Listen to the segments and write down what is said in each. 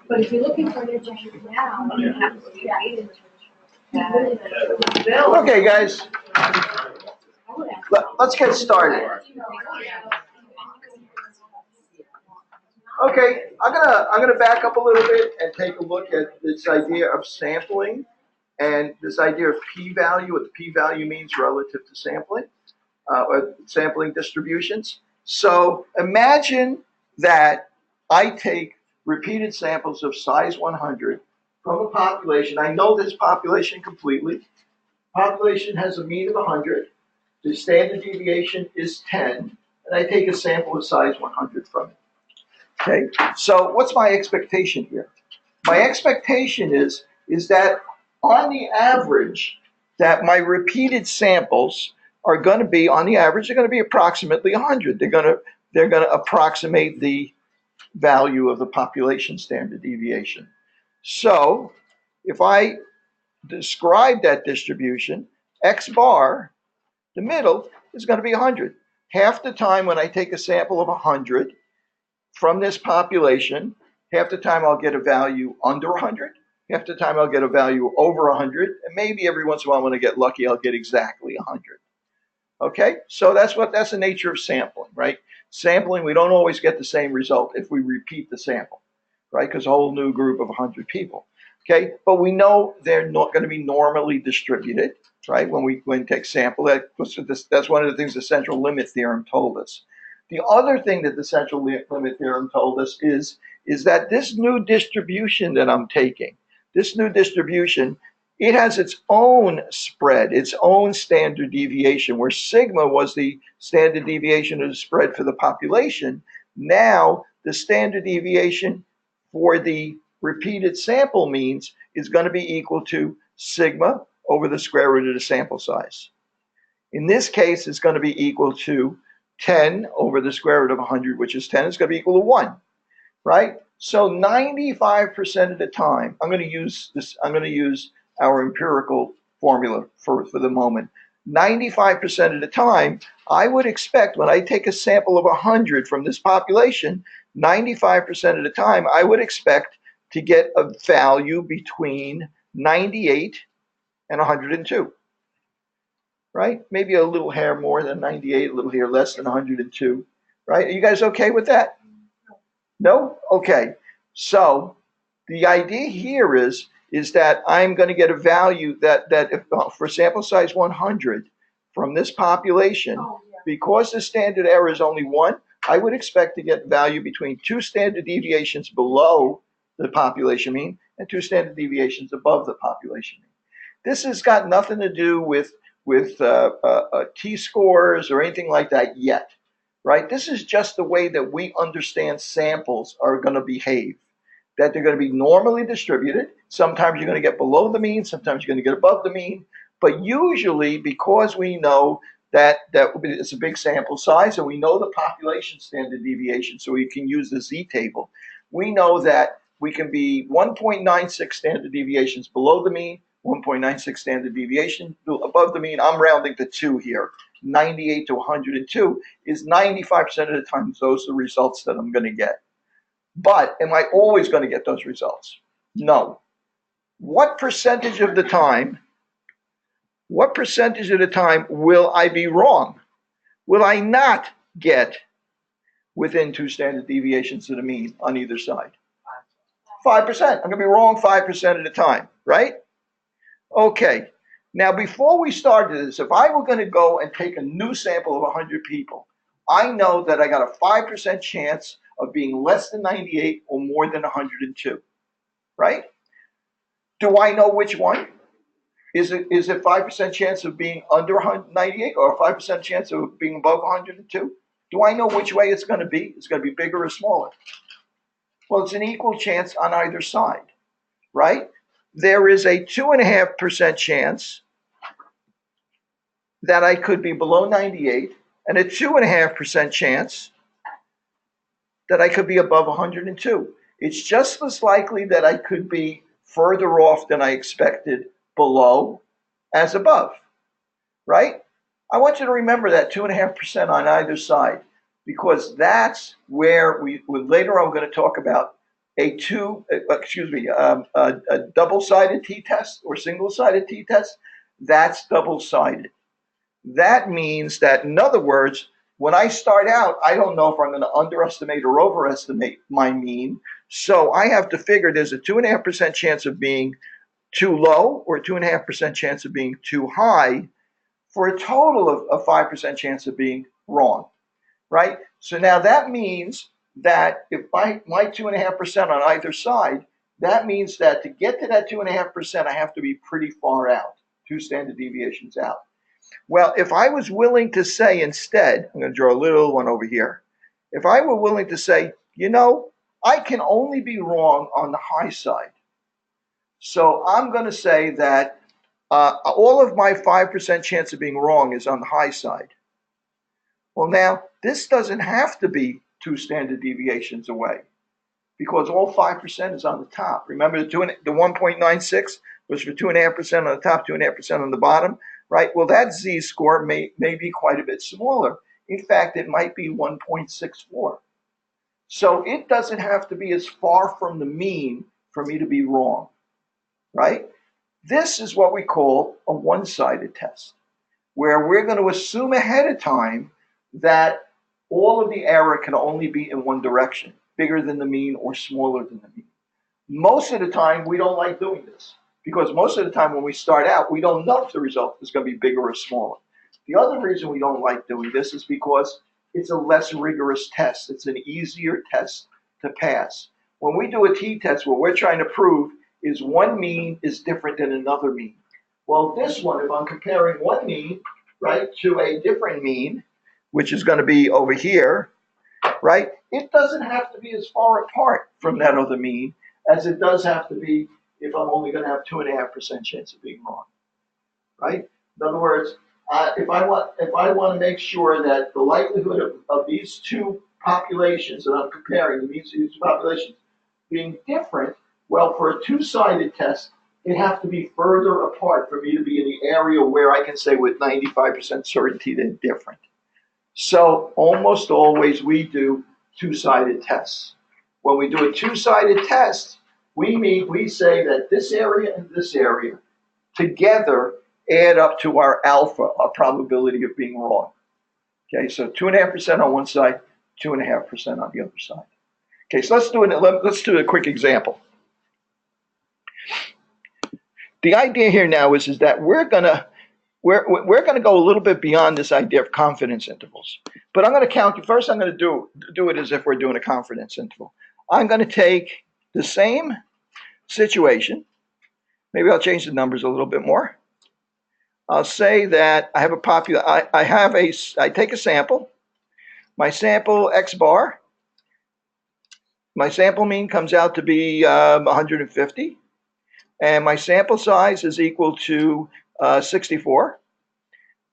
But if you're looking for an interview now, you have to create it. Okay, guys, let's get started. Okay, I'm gonna back up a little bit and take a look at this idea of sampling and this idea of p-value. What the p-value means relative to sampling, or sampling distributions. So imagine that I take repeated samples of size 100 from a population. I know this population completely. Population has a mean of 100. The standard deviation is 10, and I take a sample of size 100 from it. Okay, so what's my expectation here? My expectation is that on the average, that my repeated samples are going to be, on the average, they're going to be approximately 100. They're going to approximate the value of the population standard deviation. So if I describe that distribution, X bar, the middle, is going to be 100. Half the time when I take a sample of 100 from this population, half the time I'll get a value under 100, half the time I'll get a value over 100, and maybe every once in a while when I get lucky, I'll get exactly 100. Okay, so that's the nature of sampling, right? Sampling, we don't always get the same result if we repeat the sample, right? Because a whole new group of 100 people. Okay, but we know they're not going to be normally distributed, right? When we take sample, that's one of the things the central limit theorem told us. The other thing that the central limit theorem told us is that this new distribution that I'm taking, this new distribution, it has its own spread, its own standard deviation, where sigma was the standard deviation of the spread for the population. Now, the standard deviation for the repeated sample means is going to be equal to sigma over the square root of the sample size. In this case, it's going to be equal to 10 over the square root of 100, which is 10, is going to be equal to 1, right? So 95% of the time, I'm going to use our empirical formula for the moment. 95% of the time, I would expect when I take a sample of 100 from this population, 95% of the time, I would expect to get a value between 98 and 102. Right? Maybe a little hair more than 98, a little hair less than 102. Right? Are you guys okay with that? No? Okay. So the idea here is that I'm going to get a value that if, for sample size 100 from this population, because the standard error is only 1, I would expect to get value between 2 standard deviations below the population mean and 2 standard deviations above the population mean. This has got nothing to do with T-scores or anything like that yet, right? This is just the way that we understand samples are going to behave, that they're going to be normally distributed. Sometimes you're going to get below the mean, sometimes you're going to get above the mean, but usually because we know that it's a big sample size and we know the population standard deviation, so we can use the z-table, we know that we can be 1.96 standard deviations below the mean, 1.96 standard deviation above the mean. I'm rounding to 2 here. 98 to 102 is 95% of the time those are the results that I'm going to get. But am I always going to get those results? No. What percentage of the time will I be wrong? Will I not get within 2 standard deviations of the mean on either side? 5%. I'm going to be wrong 5% of the time, right? Okay, now before we started this, if I were going to go and take a new sample of 100 people, I know that I got a 5% chance of being less than 98 or more than 102, right? Do I know which one? Is it 5% chance of being under 98 or a 5% chance of being above 102? Do I know which way it's going to be? It's going to be bigger or smaller? Well, it's an equal chance on either side, right? There is a 2.5% chance that I could be below 98 and a 2.5% chance that I could be above 102. It's just as likely that I could be further off than I expected below as above, right? I want you to remember that 2.5% on either side, because that's where later I'm going to talk about a double-sided t-test or single-sided t-test. That's double-sided. That means that, in other words, when I start out, I don't know if I'm going to underestimate or overestimate my mean. So I have to figure there's a 2.5% chance of being too low or a 2.5% chance of being too high, for a total of a 5% chance of being wrong, right? So now that means that if my 2.5% on either side, that means that to get to that 2.5%, I have to be pretty far out, 2 standard deviations out. Well, if I was willing to say instead, I'm going to draw a little one over here. If I were willing to say, I can only be wrong on the high side. So I'm going to say that all of my 5% chance of being wrong is on the high side. Well, now, this doesn't have to be 2 standard deviations away, because all 5% is on the top. Remember, the 1.96 was for 2.5% on the top, 2.5% on the bottom, right? Well, that z-score may be quite a bit smaller. In fact, it might be 1.64. So it doesn't have to be as far from the mean for me to be wrong, right? This is what we call a one-sided test, where we're going to assume ahead of time that all of the error can only be in one direction, bigger than the mean or smaller than the mean. Most of the time, we don't like doing this, because most of the time when we start out, we don't know if the result is going to be bigger or smaller. The other reason we don't like doing this is because it's a less rigorous test. It's an easier test to pass. When we do a t-test, what we're trying to prove is one mean is different than another mean. Well, this one, if I'm comparing one mean, right, to a different mean, which is going to be over here, right, it doesn't have to be as far apart from that other mean as it does have to be if I'm only going to have 2.5% chance of being wrong, right? In other words, if I want to make sure that the likelihood of these two populations that I'm comparing, the means of these two populations, being different, well, for a two-sided test, they have to be further apart for me to be in the area where I can say with 95% certainty they're different. So almost always we do two-sided tests. When we do a two-sided test, we say that this area and this area together add up to our alpha, our probability of being wrong. Okay, so 2.5% on one side, 2.5% on the other side. Okay, so let's do a quick example. The idea here now is that we're gonna go a little bit beyond this idea of confidence intervals. But I'm going to count. First, I'm going to do it as if we're doing a confidence interval. I'm going to take the same situation. Maybe I'll change the numbers a little bit more. I'll say that I have I take a sample. My sample X bar. My sample mean comes out to be 150. And my sample size is equal to 64.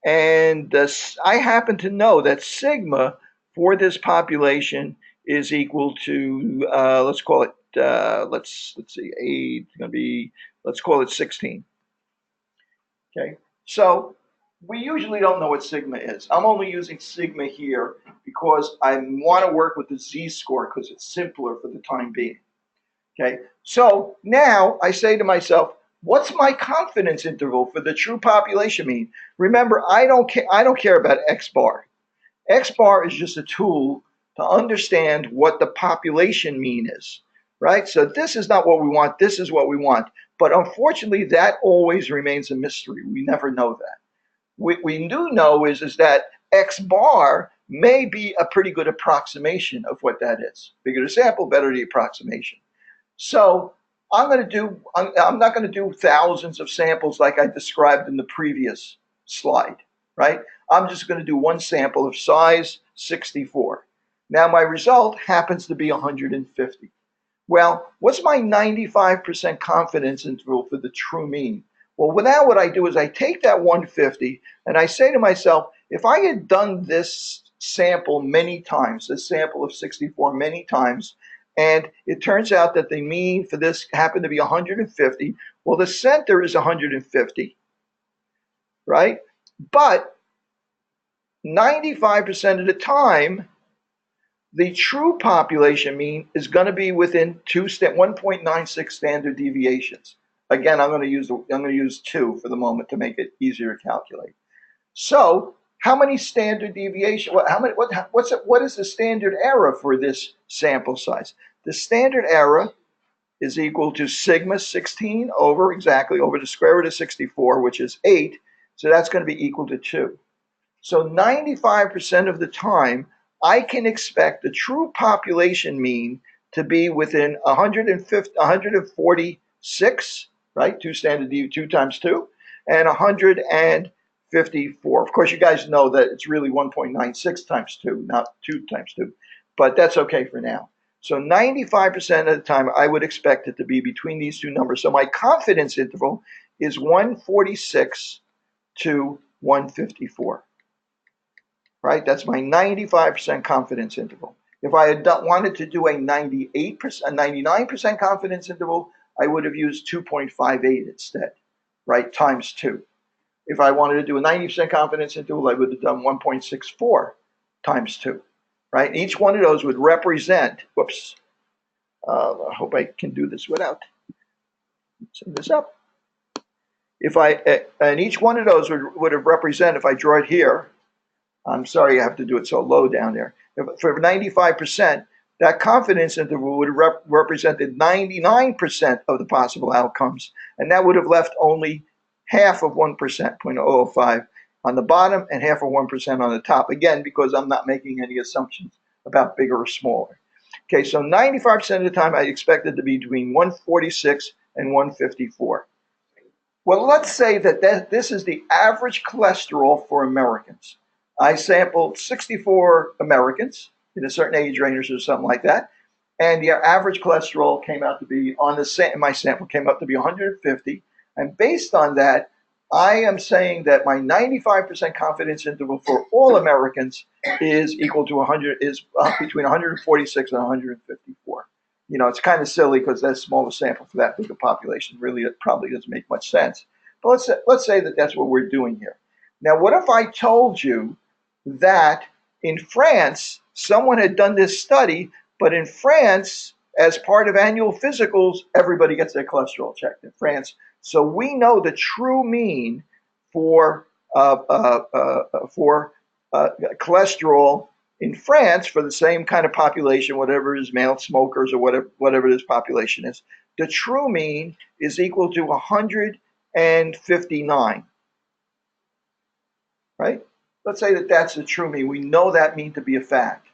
And I happen to know that sigma for this population is equal to, let's call it, let's see, 8, it's going to be, let's call it 16. Okay, so we usually don't know what sigma is. I'm only using sigma here because I want to work with the z-score because it's simpler for the time being. Okay, so now I say to myself, what's my confidence interval for the true population mean? Remember, I don't care about X bar. X bar is just a tool to understand what the population mean is, right? So this is not what we want. This is what we want. But unfortunately, that always remains a mystery. We never know that. What we do know is that X bar may be a pretty good approximation of what that is. Bigger the sample, better the approximation. So I'm not going to do thousands of samples like I described in the previous slide, right? I'm just going to do one sample of size 64. Now my result happens to be 150. Well, what's my 95% confidence interval for the true mean? Well, now what I do is I take that 150 and I say to myself, if I had done this sample many times, this sample of 64 many times, and it turns out that the mean for this happened to be 150, Well, the center is 150, right? But 95% of the time, the true population mean is going to be within 1.96 standard deviations. Again, I'm going to use 2 for the moment to make it easier to calculate. So, how many standard deviation? What is the standard error for this sample size? The standard error is equal to sigma 16 over the square root of 64, which is 8. So that's going to be equal to 2. So 95% of the time, I can expect the true population mean to be within 146, right? 2 times 2, and 154. Of course, you guys know that it's really 1.96 times 2, not 2 times 2, but that's okay for now. So 95% of the time, I would expect it to be between these two numbers. So my confidence interval is 146 to 154. Right? That's my 95% confidence interval. If I had wanted to do a 99% confidence interval, I would have used 2.58 instead, right? Times 2. If I wanted to do a 90% confidence interval, I would have done 1.64 times 2, right? Each one of those would represent, I hope I can do this without setting this up. And each one of those would have represented, if I draw it here, I'm sorry I have to do it so low down there. For 95%, that confidence interval would have represented 99% of the possible outcomes, and that would have left only half of 1%, 0.005 on the bottom and half of 1% on the top. Again, because I'm not making any assumptions about bigger or smaller. Okay, so 95% of the time I expect it to be between 146 and 154. Well, let's say that this is the average cholesterol for Americans. I sampled 64 Americans in a certain age range or something like that, and the average cholesterol came out to be my sample came up to be 150. And based on that, I am saying that my 95% confidence interval for all Americans is equal to between 146 and 154. You know, it's kind of silly because that's a small sample for that big a population. Really, it probably doesn't make much sense. But let's say that that's what we're doing here. Now, what if I told you that in France, someone had done this study, but in France, as part of annual physicals, everybody gets their cholesterol checked in France. So we know the true mean for cholesterol in France for the same kind of population, whatever is male smokers or whatever this population is. The true mean is equal to 159, right? Let's say that that's the true mean. We know that mean to be a fact.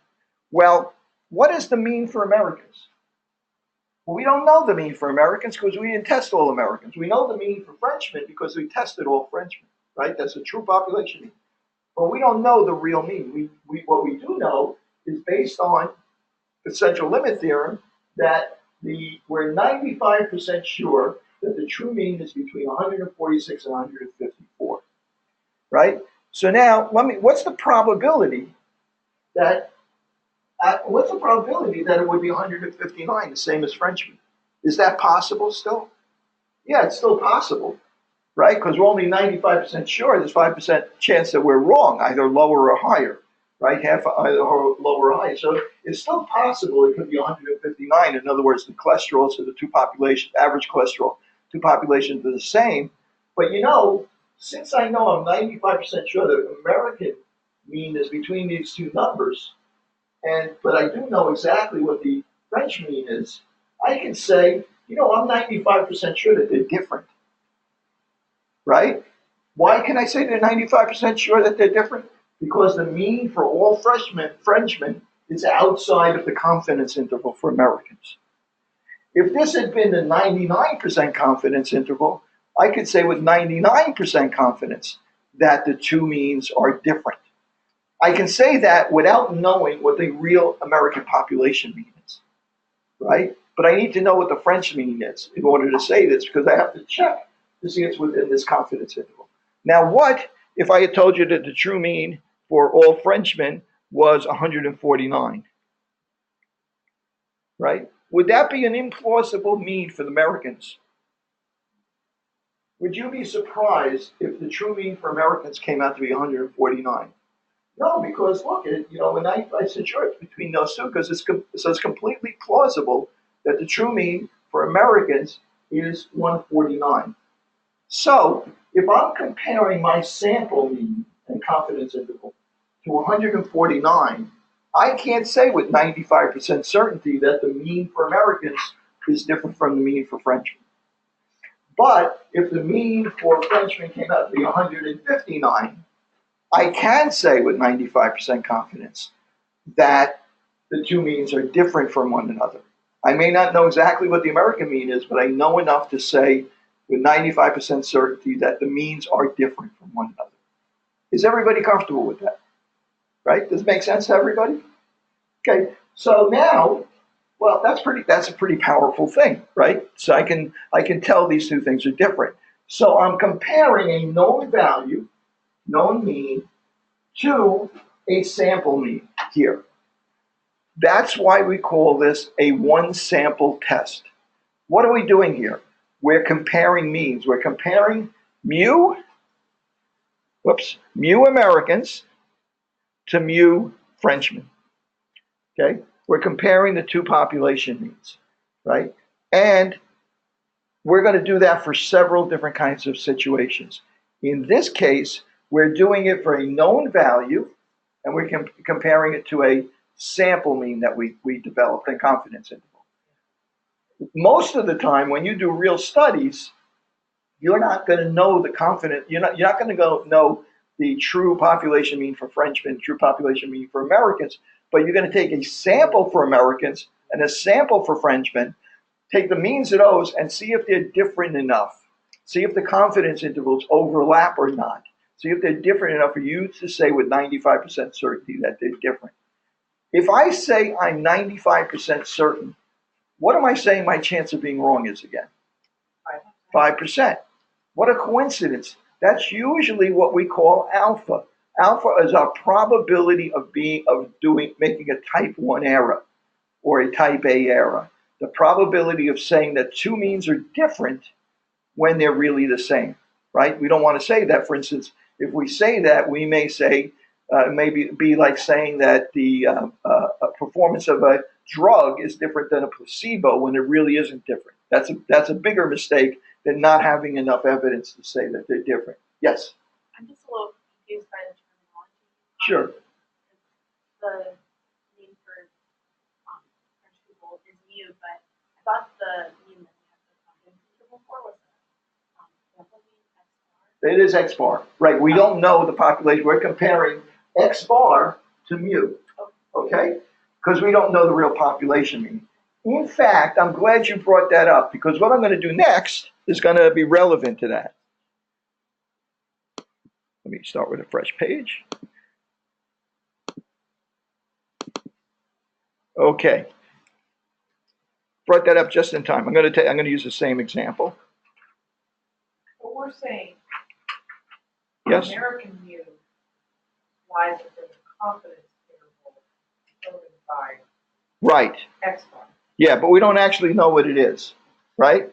Well, what is the mean for Americans? Well, we don't know the mean for Americans because we didn't test all Americans. We know the mean for Frenchmen because we tested all Frenchmen, right? That's the true population mean. But we don't know the real mean. What we do know is based on the central limit theorem that we're 95% sure that the true mean is between 146 and 154, right? So now, what's the probability that it would be 159, the same as Frenchman? Is that possible still? Yeah, it's still possible, right? Because we're only 95% sure. There's 5% chance that we're wrong, either lower or higher, right? Half either lower or higher. So it's still possible it could be 159. In other words, the cholesterol, so the average cholesterol, two populations are the same. But since I know I'm 95% sure that American mean is between these two numbers, but I do know exactly what the French mean is, I can say, I'm 95% sure that they're different, right? Why can I say they're 95% sure that they're different? Because the mean for all Frenchmen is outside of the confidence interval for Americans. If this had been the 99% confidence interval, I could say with 99% confidence that the two means are different. I can say that without knowing what the real American population mean is, right? But I need to know what the French mean is in order to say this, because I have to check to see it's within this confidence interval. Now, what if I had told you that the true mean for all Frenchmen was 149, right? Would that be an implausible mean for the Americans? would you be surprised if the true mean for Americans came out to be 149? No, because look, when I said sure, it's between those two, because it's completely plausible that the true mean for Americans is 149. So if I'm comparing my sample mean and confidence interval to 149, I can't say with 95% certainty that the mean for Americans is different from the mean for Frenchmen. But if the mean for Frenchmen came out to be 159, I can say with 95% confidence that the two means are different from one another. I may not know exactly what the American mean is, but I know enough to say with 95% certainty that the means are different from one another. Is everybody comfortable with that? Right? Does it make sense to everybody? Okay, so now, well, that's a pretty powerful thing, right? So I can tell these two things are different. So I'm comparing a known value, known mean, to a sample mean here. That's why we call this a one sample test. What are we doing here? We're comparing means. We're comparing mu Americans to mu Frenchmen. Okay? We're comparing the two population means, right? And we're going to do that for several different kinds of situations. In this case, we're doing it for a known value, and we're comparing it to a sample mean that we developed in confidence interval. Most of the time, when you do real studies, you're not going to know the confidence. You're not going to know the true population mean for Frenchmen, true population mean for Americans. But you're going to take a sample for Americans and a sample for Frenchmen, take the means of those, and see if they're different enough. See if the confidence intervals overlap or not. See if they're different enough for you to say with 95% certainty that they're different. If I say I'm 95% certain, what am I saying my chance of being wrong is again? 5%. What a coincidence. That's usually what we call alpha. Alpha is our probability of making a type 1 error or a type A error. The probability of saying that two means are different when they're really the same, right? We don't want to say that. For instance, if we say that, we may say, maybe be like saying that the performance of a drug is different than a placebo when it really isn't different. That's a bigger mistake than not having enough evidence to say that they're different. Yes? I'm just a little confused by the terminology. Sure. The name for French people is mu, but I thought the mean that we have the confidence interval for was sample mean X bar. It is X bar, right? We don't know the population. We're comparing X bar to mu, okay? Because we don't know the real population mean. In fact, I'm glad you brought that up, because what I'm going to do next is going to be relevant to that. Let me start with a fresh page. Okay. Brought that up just in time. I'm going to use the same example. But we're saying Yes. American mu lies within the confidence interval determined by Right. X bar. Yeah, but we don't actually know what it is, right?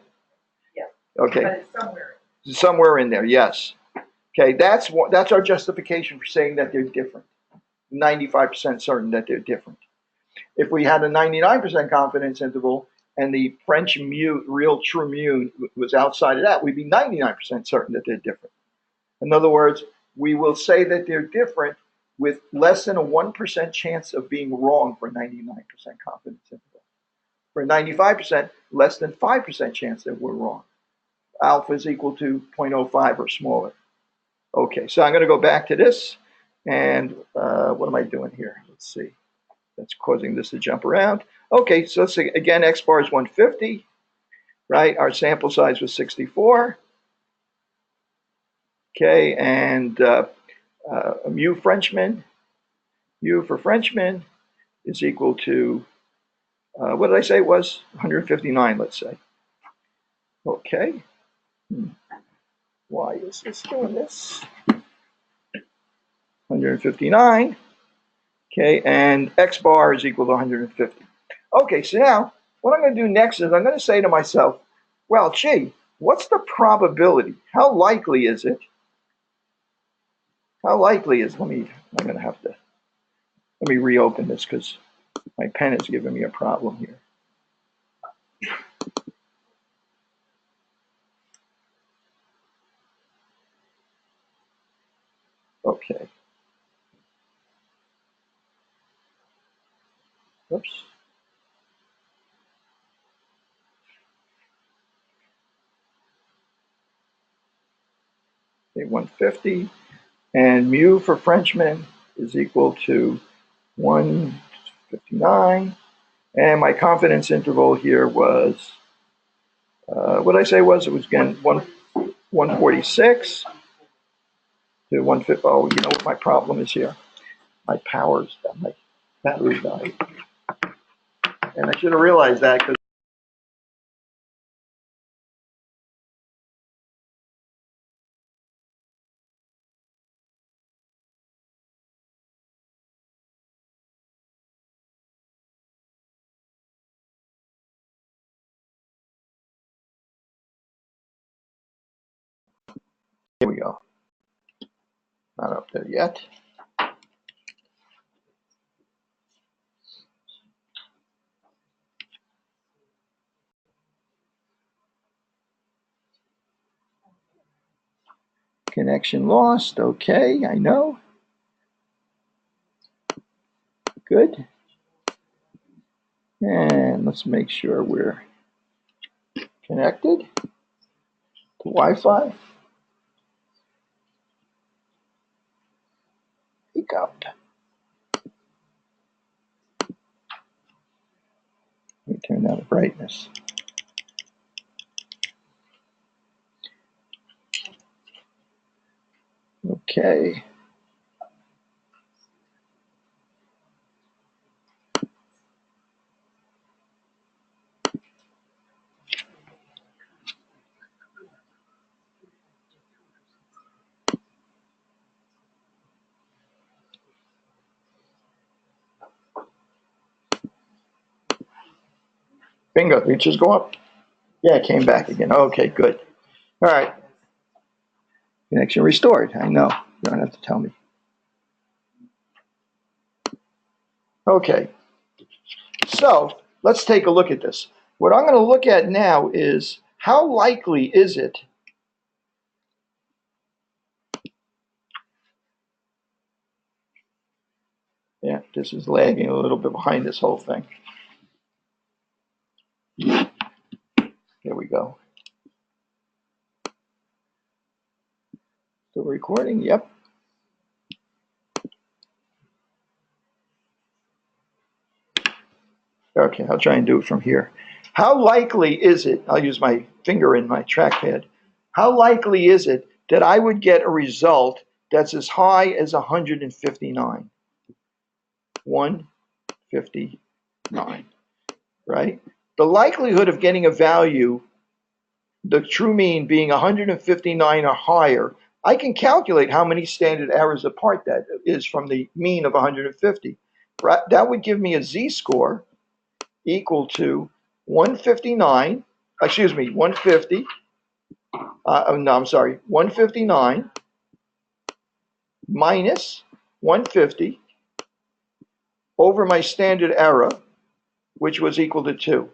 Yeah. Okay. But it's somewhere. Somewhere in there, yes. Okay, that's our justification for saying that they're different. 95% certain that they're different. If we had a 99% confidence interval and the French mu, real true mu, was outside of that, we'd be 99% certain that they're different. In other words, we will say that they're different with less than a 1% chance of being wrong for 99% confidence interval. For 95%, less than 5% chance that we're wrong. Alpha is equal to 0.05 or smaller. Okay, so I'm going to go back to this, and what am I doing here? Let's see. That's causing this to jump around. Okay, so let's see. Again, X bar is 150, right? Our sample size was 64. Okay, and mu for Frenchman is equal to, what did I say it was? 159, let's say. Okay. Why is this doing this? 159. Okay, and X bar is equal to 150. Okay, so now what I'm going to do next is I'm going to say to myself, well, gee, what's the probability? How likely is it? How likely is, I'm going to have to, let me reopen this because my pen is giving me a problem here. Okay. Oops. Okay, 150. And mu for Frenchman is equal to 159. And my confidence interval here was, what did I say was? It was again 146 to 150. Oh, you know what my problem is here? My power's down, my battery died. And I should have realized that because here we go. Not up there yet. Connection lost. Okay, I know. Good. And let's make sure we're connected to Wi-Fi. Pick up. Let me turn down the brightness. Okay. Bingo. Did it just go up? Yeah, it came back again. Okay, good. All right. Connection restored. I know. You don't have to tell me. Okay. So let's take a look at this. What I'm going to look at now is how likely is it yeah, this is lagging a little bit behind this whole thing. Here we go. Still recording? Yep. Okay, I'll try and do it from here. How likely is it, I'll use my finger in my trackpad, how likely is it that I would get a result that's as high as 159? 159, right? The likelihood of getting a value, the true mean being 159 or higher, I can calculate how many standard errors apart that is from the mean of 150. That would give me a z-score equal to 159, 150, no, I'm sorry, 159 minus 150 over my standard error, which was equal to 2,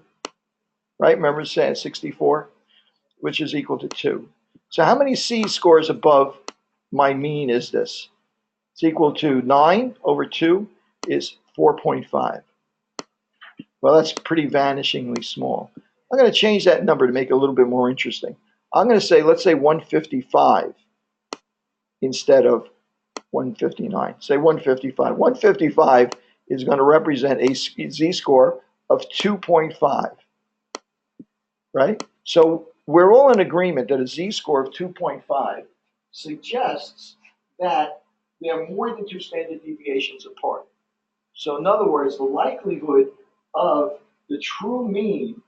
right? Remember saying 64, which is equal to 2. So how many z-scores above my mean is this? It's equal to 9 over 2 is 4.5. Well, that's pretty vanishingly small. I'm going to change that number to make it a little bit more interesting. I'm going to say, let's say 155 instead of 159. Say 155. 155 is going to represent a z-score of 2.5, right? So we're all in agreement that a z-score of 2.5 suggests that there are more than 2 standard deviations apart. So in other words, the likelihood of the true mean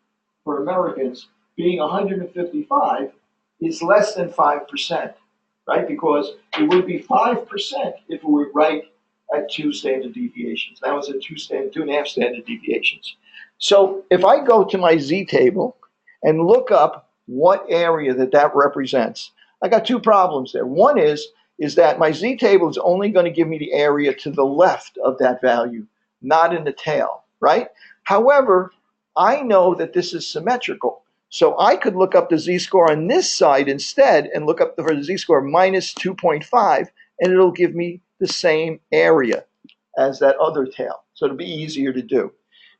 for Americans being 155 is less than 5%, right? Because it would be 5% if we were right at 2 standard deviations. That was at 2.5 standard deviations. So if I go to my z table and look up what area that represents. I got two problems there. One is that my z-table is only going to give me the area to the left of that value, not in the tail, right? However, I know that this is symmetrical. So I could look up the z-score on this side instead and look up for the z-score minus 2.5, and it'll give me the same area as that other tail. So it'll be easier to do.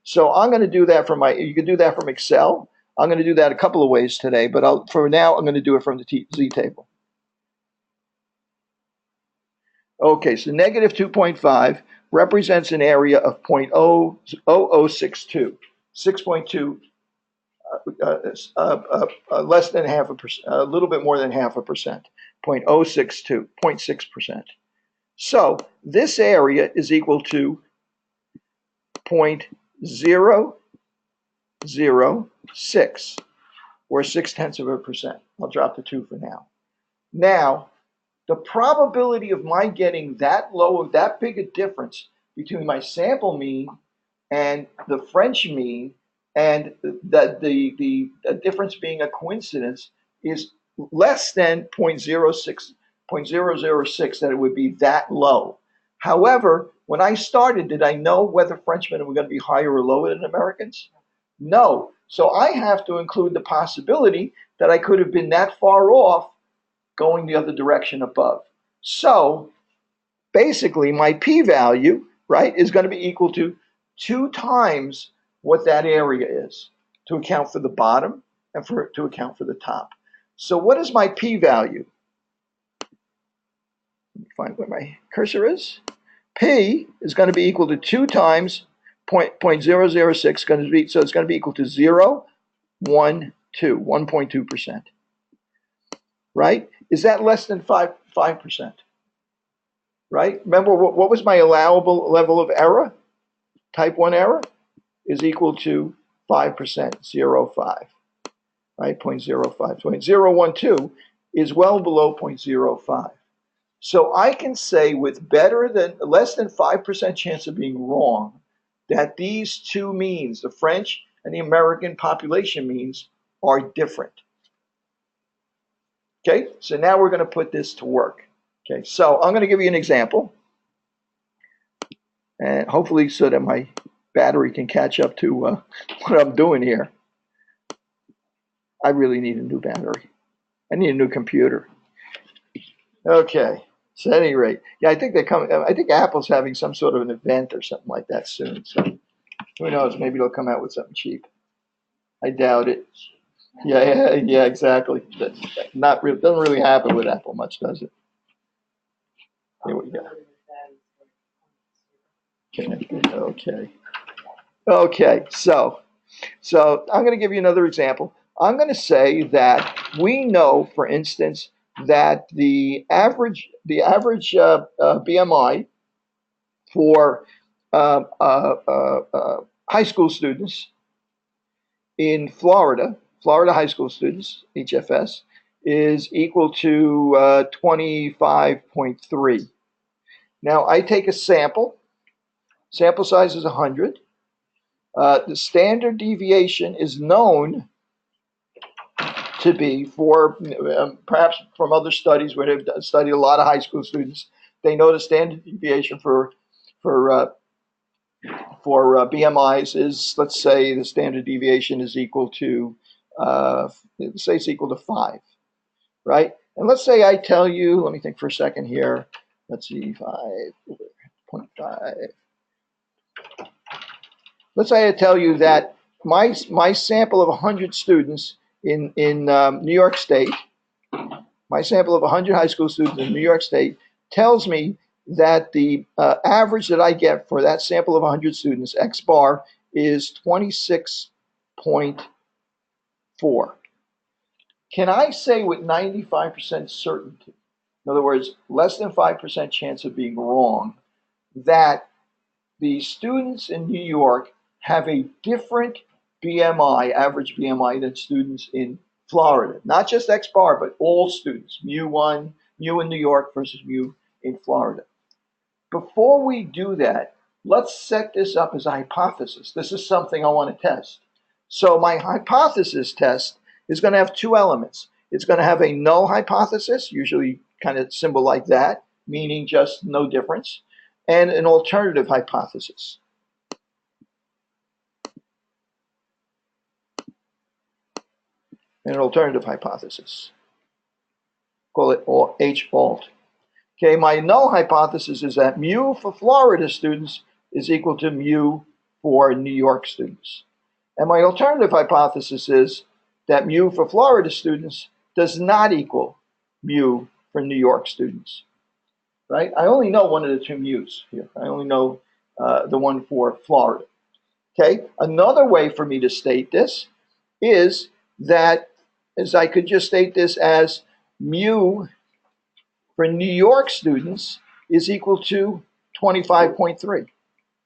So I'm going to do that from you can do that from Excel. I'm going to do that a couple of ways today, but for now, I'm going to do it from the z-table. Okay, so negative 2.5 represents an area of 0.0062, 6.2, less than half a percent, a little bit more than half a percent, 0.062, 0.6%. So this area is equal to 0.006, or 0.6%. I'll drop the 2 for now. Now, the probability of my getting that low, that big a difference between my sample mean and the French mean, and the difference being a coincidence, is less than 0.006, that it would be that low. However, when I started, did I know whether Frenchmen were going to be higher or lower than Americans? No. So I have to include the possibility that I could have been that far off going the other direction above. So basically my p-value, right, is going to be equal to 2 times what that area is, to account for the bottom and to account for the top. So what is my p-value? Let me find where my cursor is. P is going to be equal to 2 times 0.006, going to be, so it's going to be equal to 1.2%. Right? Is that less than 5%? Right? Remember, what was my allowable level of error? Type 1 error is equal to 5%, 0.05, right? 0.05. 0.012 is well below 0.05. So I can say with less than 5% chance of being wrong that these two means, the French and the American population means, are different. Okay, so now we're going to put this to work. Okay, so I'm going to give you an example, and hopefully so that my battery can catch up to what I'm doing here. I really need a new battery. I need a new computer. Okay, so at any rate, yeah, I think I think Apple's having some sort of an event or something like that soon. So who knows? Maybe they'll come out with something cheap. I doubt it. Yeah, exactly. That's not really, doesn't really happen with Apple much, does it? Here we go. Okay. So I'm going to give you another example. I'm going to say that we know, for instance, that the average BMI for high school students in Florida high school students, HFS, is equal to 25.3. Now I take a sample. Sample size is 100. The standard deviation is known to be, for perhaps from other studies where they've studied a lot of high school students, they know the standard deviation for BMIs is, let's say the standard deviation is equal to, say it's equal to 5, right? And let's say I tell you, let me think for a second here. Let's see, 5.5. Let's say I tell you that my sample of 100 students in New York State, my sample of 100 high school students in New York State tells me that the average that I get for that sample of 100 students, X bar, is 26.4. Can I say with 95% certainty, in other words, less than 5% chance of being wrong, that the students in New York have a different BMI, average BMI, than students in Florida? Not just X bar, but all students, mu1, mu in New York versus mu in Florida. Before we do that, let's set this up as a hypothesis. This is something I want to test. So my hypothesis test is going to have two elements. It's going to have a null hypothesis, usually kind of symbol like that, meaning just no difference, and an alternative hypothesis. Call it H alt. Okay, my null hypothesis is that mu for Florida students is equal to mu for New York students. And my alternative hypothesis is that mu for Florida students does not equal mu for New York students, right? I only know one of the two mu's here. I only know the one for Florida. Okay, another way for me to state this is that I could just state this as mu for New York students is equal to 25.3,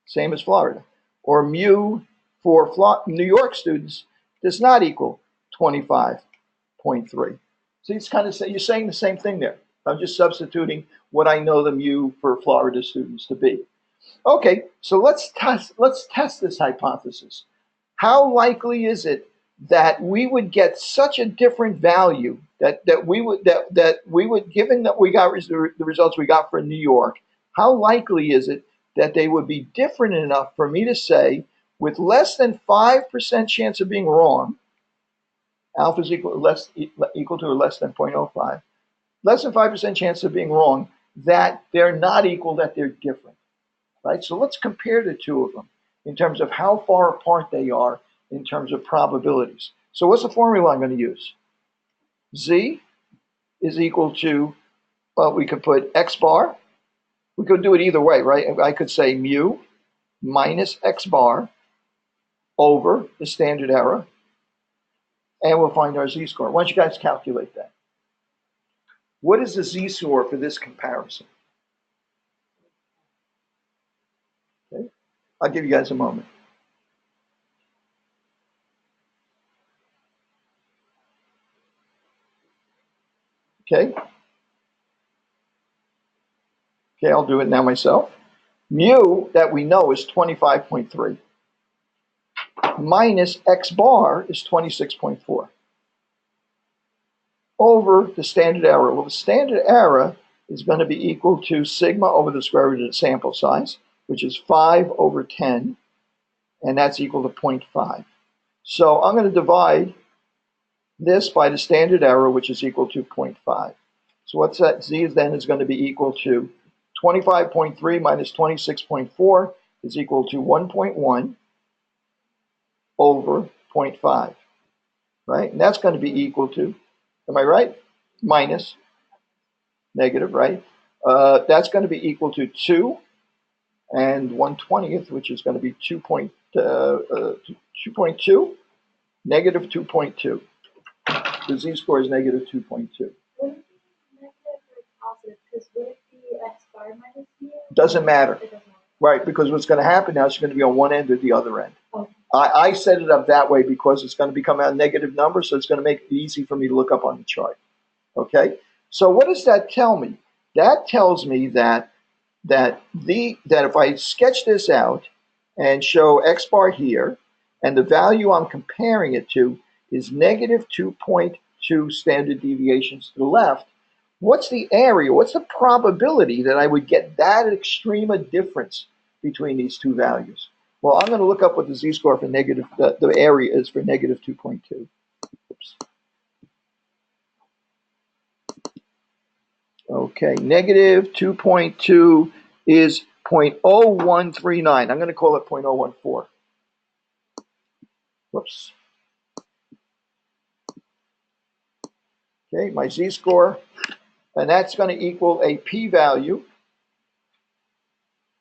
same as Florida. Or mu for New York students does not equal 25.3. So it's kind of you're saying the same thing there. I'm just substituting what I know the mu for Florida students to be. Okay, so let's test this hypothesis. How likely is it that we would get such a different value that we would given that we got the results we got for New York, how likely is it that they would be different enough for me to say with less than 5% chance of being wrong, alpha is equal to or less than 0.05, less than 5% chance of being wrong, that they're not equal, that they're different, right? So let's compare the two of them in terms of how far apart they are in terms of probabilities. So what's the formula I'm going to use? Z is equal to, well, we could put X bar. We could do it either way, right? I could say mu minus X bar over the standard error, and we'll find our Z-score. Why don't you guys calculate that? What is the Z-score for this comparison? Okay. I'll give you guys a moment. Okay. Okay, I'll do it now myself. Mu that we know is 25.3 minus X bar is 26.4 over the standard error. Well, the standard error is going to be equal to sigma over the square root of the sample size, which is 5 over 10, and that's equal to 0.5. So I'm going to divide this by the standard error, which is equal to 0.5. So what's that? Z then is going to be equal to 25.3 minus 26.4 is equal to 1.1 over 0.5, right? And that's going to be equal to, am I right? Minus, negative, right? That's going to be equal to 2 and 1/20th, which is going to be 2.2, negative 2.2. The Z-score is negative 2.2. Would it be negative or positive? Because would it be X bar minus mu? Doesn't matter. It doesn't matter. Right, because what's going to happen now is it's going to be on one end or the other end. Okay. I set it up that way because it's going to become a negative number, so it's going to make it easy for me to look up on the chart. Okay, so what does that tell me? That tells me that if I sketch this out and show X bar here, and the value I'm comparing it to is negative 2.2 standard deviations to the left, what's the area, what's the probability that I would get that extreme a difference between these two values? Well, I'm going to look up what the Z-score for negative, the area is for negative 2.2. Oops. Okay, negative 2.2 is 0.0139. I'm going to call it 0.014. Whoops. Okay, my Z-score, and that's going to equal a p-value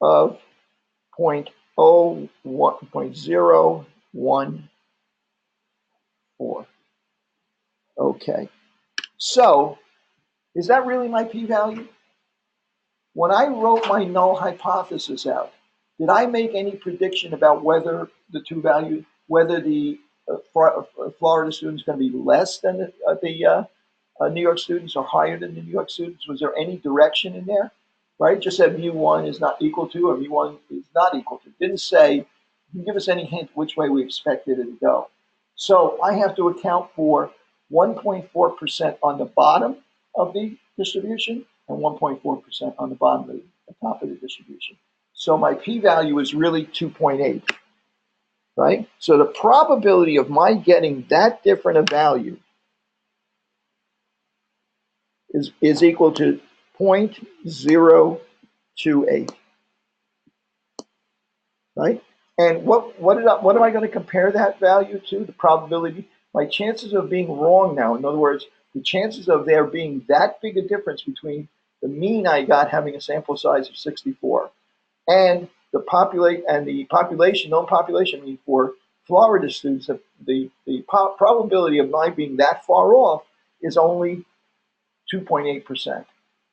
of 0.014. Okay, so is that really my p-value? When I wrote my null hypothesis out, did I make any prediction about whether the two values, whether the Florida students going to be less than the New York students or higher than the New York students? Was there any direction in there? Right? Just said mu1 is not equal to, or mu1 is not equal to. Didn't say, give us any hint which way we expected it to go. So I have to account for 1.4% on the bottom of the distribution and 1.4% on the bottom of the top of the distribution. So my p-value is really 2.8, right? So the probability of my getting that different a value is equal to 0.028, right? And what am I going to compare that value to? The probability, my chances of being wrong now. In other words, the chances of there being that big a difference between the mean I got having a sample size of 64 and the population, known population mean for Florida students, the probability of my being that far off is only 2.8%.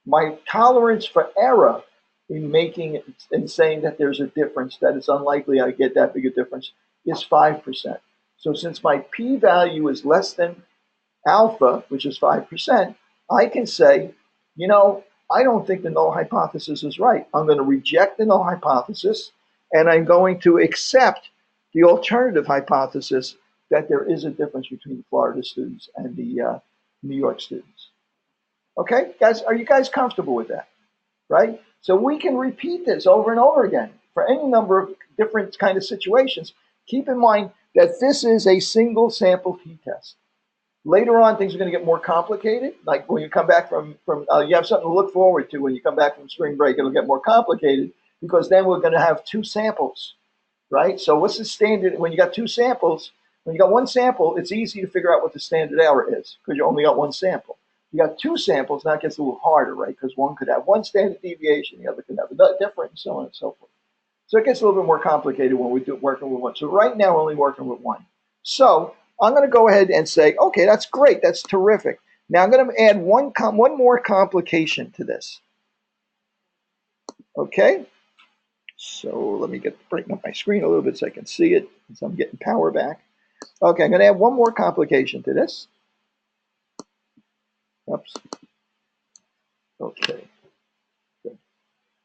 My tolerance for error in saying that there's a difference, that it's unlikely I get that big a difference, is 5%. So since my p-value is less than alpha, which is 5%, I can say, I don't think the null hypothesis is right. I'm going to reject the null hypothesis, and I'm going to accept the alternative hypothesis that there is a difference between the Florida students and the New York students. Okay, guys, are you guys comfortable with that? Right? So we can repeat this over and over again for any number of different kind of situations. Keep in mind that this is a single sample t-test. Later on, things are going to get more complicated. Like when you come back from you have something to look forward to when you come back from spring break. It'll get more complicated because then we're going to have two samples, right? So what's the standard when you got two samples? When you got one sample, it's easy to figure out what the standard error is because you only got one sample. You got two samples, now it gets a little harder, right? Because one could have one standard deviation, the other could have a different, and so on and so forth. So it gets a little bit more complicated when we're working with one. So right now, we're only working with one. So I'm going to go ahead and say, okay, that's great, that's terrific. Now I'm going to add one more complication to this. Okay, so let me brighten up my screen a little bit so I can see it, since I'm getting power back. Okay, I'm going to add one more complication to this. Oops. Okay. Good.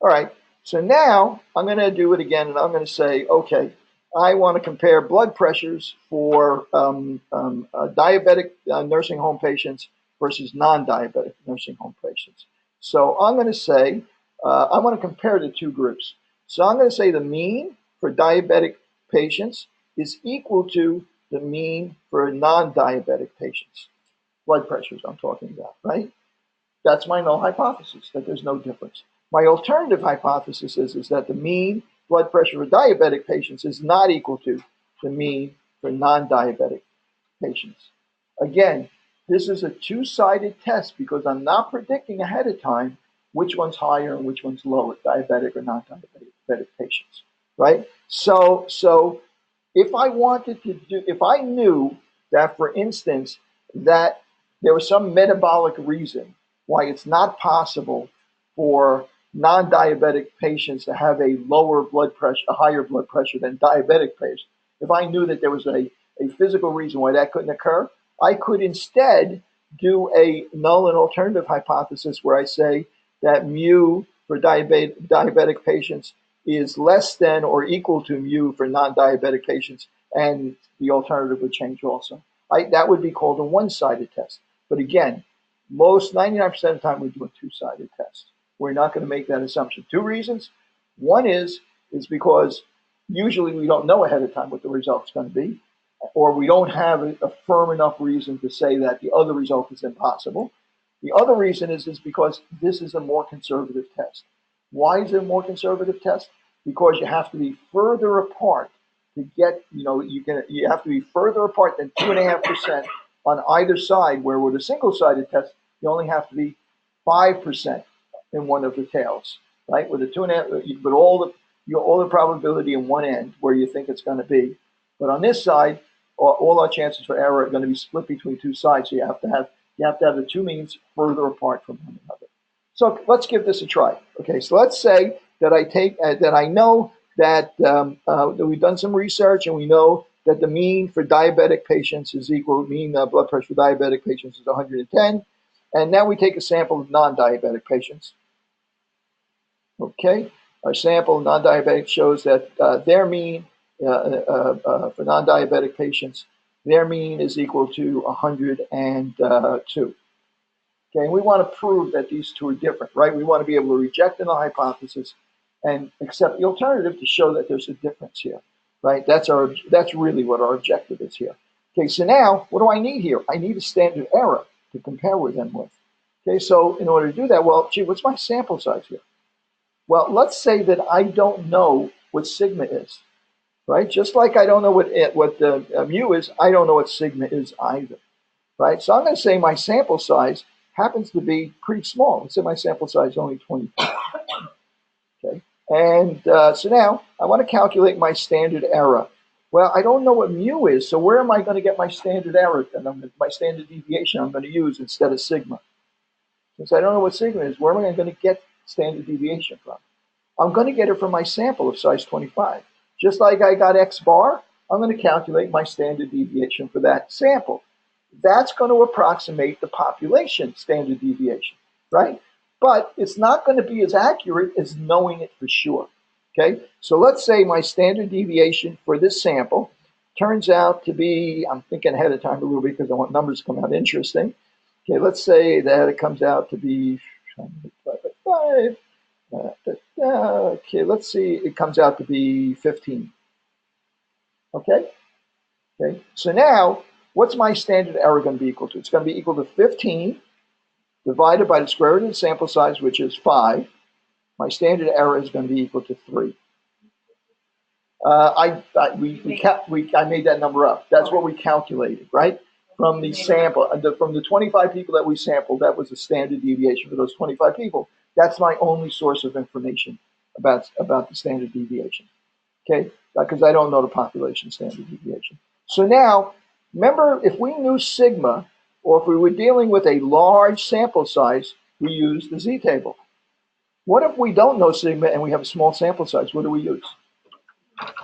All right. So now I'm going to do it again, and I'm going to say, okay, I want to compare blood pressures for diabetic nursing home patients versus non-diabetic nursing home patients. So I'm going to say, I want to compare the two groups. So I'm going to say the mean for diabetic patients is equal to the mean for non-diabetic patients. Blood pressures I'm talking about, right? That's my null hypothesis, that there's no difference. My alternative hypothesis is that the mean blood pressure for diabetic patients is not equal to the mean for non-diabetic patients. Again, this is a two-sided test because I'm not predicting ahead of time which one's higher and which one's lower, diabetic or non-diabetic patients, right? So if I knew that, for instance, that there was some metabolic reason why it's not possible for non-diabetic patients to have a higher blood pressure than diabetic patients. If I knew that there was a physical reason why that couldn't occur, I could instead do a null and alternative hypothesis where I say that mu for diabetic patients is less than or equal to mu for non-diabetic patients, and the alternative would change also. That would be called a one-sided test. But again, 99% of the time, we do a two-sided test. We're not going to make that assumption. Two reasons. One is because usually we don't know ahead of time what the result's going to be, or we don't have a firm enough reason to say that the other result is impossible. The other reason is because this is a more conservative test. Why is it a more conservative test? Because you have to be further apart to get, you have to be further apart than 2.5% on either side, where with a single-sided test, you only have to be 5% in one of the tails, right? With a 2.5, you put all the probability in one end where you think it's going to be. But on this side, all our chances for error are going to be split between two sides. So you have to have the two means further apart from one another. So let's give this a try. Okay, so let's say that I know that we've done some research and we know that the mean for diabetic patients is equal, mean blood pressure for diabetic patients is 110. And now we take a sample of non-diabetic patients. Okay, our sample of non-diabetic shows that their mean for non-diabetic patients their mean is equal to 102. Okay, and we want to prove that these two are different, right? We want to be able to reject the null hypothesis and accept the alternative to show that there's a difference here, right? That's really what our objective is here. Okay, so now what do I need here? I need a standard error to compare with them with. Okay, so in order to do that, well, gee, what's my sample size here? Well, let's say that I don't know what sigma is, right? Just like I don't know what the mu is, I don't know what sigma is either, right? So I'm going to say my sample size happens to be pretty small. Let's say my sample size is only 25. Okay, and so now I want to calculate my standard error. Well, I don't know what mu is, so where am I going to get my standard error? And my standard deviation I'm going to use instead of sigma. Since I don't know what sigma is, where am I going to get standard deviation from? I'm going to get it from my sample of size 25. Just like I got X bar, I'm going to calculate my standard deviation for that sample. That's going to approximate the population standard deviation, right? But it's not going to be as accurate as knowing it for sure, okay? So let's say my standard deviation for this sample turns out to be, I'm thinking ahead of time a little bit because I want numbers to come out interesting. Okay, let's say that it comes out to be 5. Okay, let's see, it comes out to be 15. Okay? Okay, so now what's my standard error going to be equal to? It's going to be equal to 15 divided by the square root of the sample size, which is 5. My standard error is going to be equal to 3. I made that number up. That's what we calculated, right? From the sample, from the 25 people that we sampled, that was the standard deviation for those 25 people. That's my only source of information about the standard deviation. Okay, because I don't know the population standard deviation. So now, remember, if we knew sigma, or if we were dealing with a large sample size, we use the z-table. What if we don't know sigma and we have a small sample size? What do we use?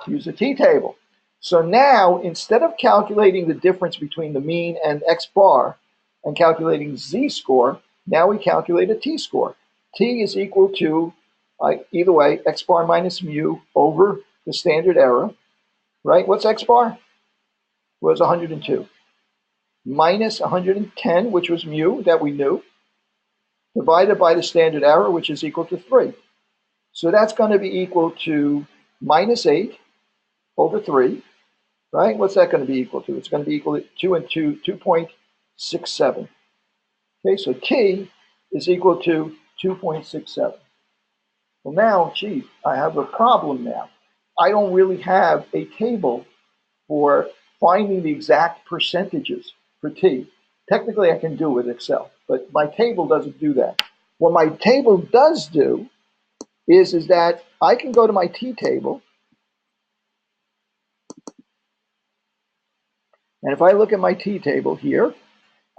Use the t-table. So now, instead of calculating the difference between the mean and x bar and calculating z-score, now we calculate a t-score. T is equal to, either way, x bar minus mu over the standard error, right? What's x bar? Was 102. Minus 110, which was mu that we knew, divided by the standard error, which is equal to 3. So that's going to be equal to minus 8 over 3, right? What's that going to be equal to? It's going to be equal to 2 and 2, 2.67. Okay, so t is equal to 2.67. Well, now, gee, I have a problem now. I don't really have a table for finding the exact percentages for t. Technically, I can do it with Excel, but my table doesn't do that. What my table does do is that I can go to my t table, and if I look at my t table here,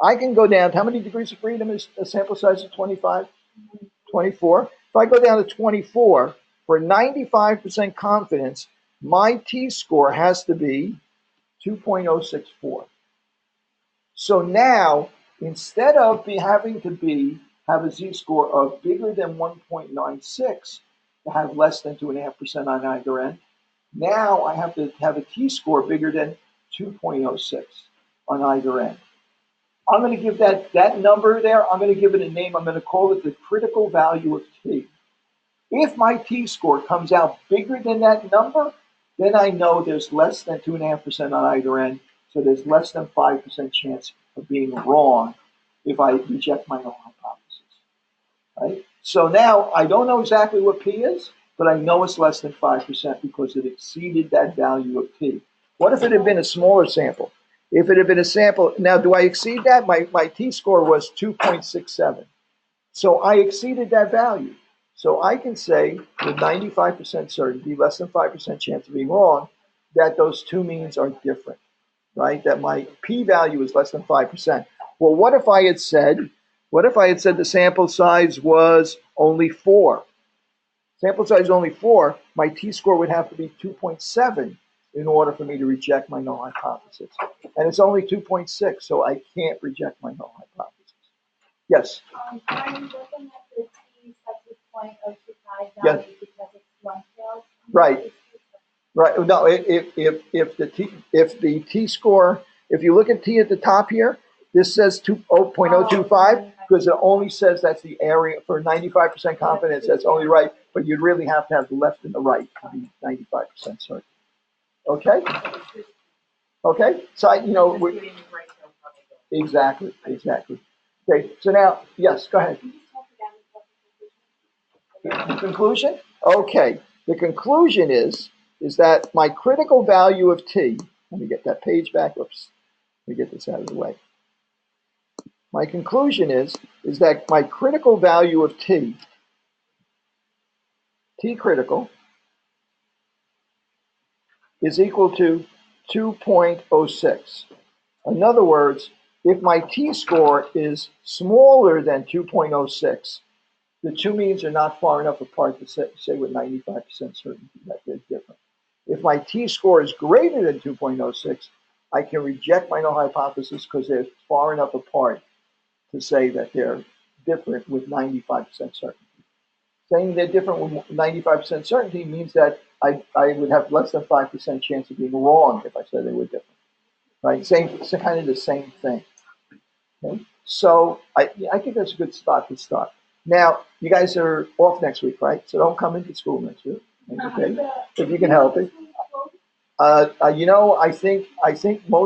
I can go down to how many degrees of freedom is a sample size of 25? 24. If I go down to 24, for 95% confidence, my t-score has to be 2.064. So now, instead of having to have a z-score of bigger than 1.96 to have less than 2.5% on either end, now I have to have a t-score bigger than 2.06 on either end. I'm going to give that number there, I'm going to give it a name. I'm going to call it the critical value of t. If my t-score comes out bigger than that number, then I know there's less than 2.5% on either end. So there's less than 5% chance of being wrong if I reject my null hypothesis. Right? So now I don't know exactly what p is, but I know it's less than 5% because it exceeded that value of t. What if it had been a smaller sample? If it had been a sample, now do I exceed that? My t-score was 2.67. So I exceeded that value. So I can say with 95% certainty, less than 5% chance of being wrong, that those two means are different, right? That my p-value is less than 5%. Well, what if I had said the sample size was only 4? Sample size is only 4, my t-score would have to be 2.7 in order for me to reject my null hypothesis. And it's only 2.6, so I can't reject my null hypothesis. Yes? I'm looking at the t subject point of the value Yes. because it's one tail. Right. Right. No, if the t-score If you look at T at the top here, this says 0.025 because it only says that's the area for 95% confidence. That's only right, but you'd really have to have the left and the right to be 95% certain. Okay? Okay? So, Just giving you right now probability. exactly. Okay, so now, yes, go ahead. Can you just talk again about the The conclusion? Okay. The conclusion is that my critical value of T, let me get that page back. Oops. Let me get this out of the way. My conclusion is that my critical value of T critical, is equal to 2.06. In other words, if my T-score is smaller than 2.06, the two means are not far enough apart to say with 95% certainty that they're different. If my T-score is greater than 2.06, I can reject my null hypothesis because they're far enough apart to say that they're different with 95% certainty. Saying they're different with 95% certainty means that I would have less than 5% chance of being wrong if I said they were different. Right? It's kind of the same thing. Okay? So I think that's a good spot to start. Now, you guys are off next week, right? So don't come into school next week. Okay? If you can help it. I think most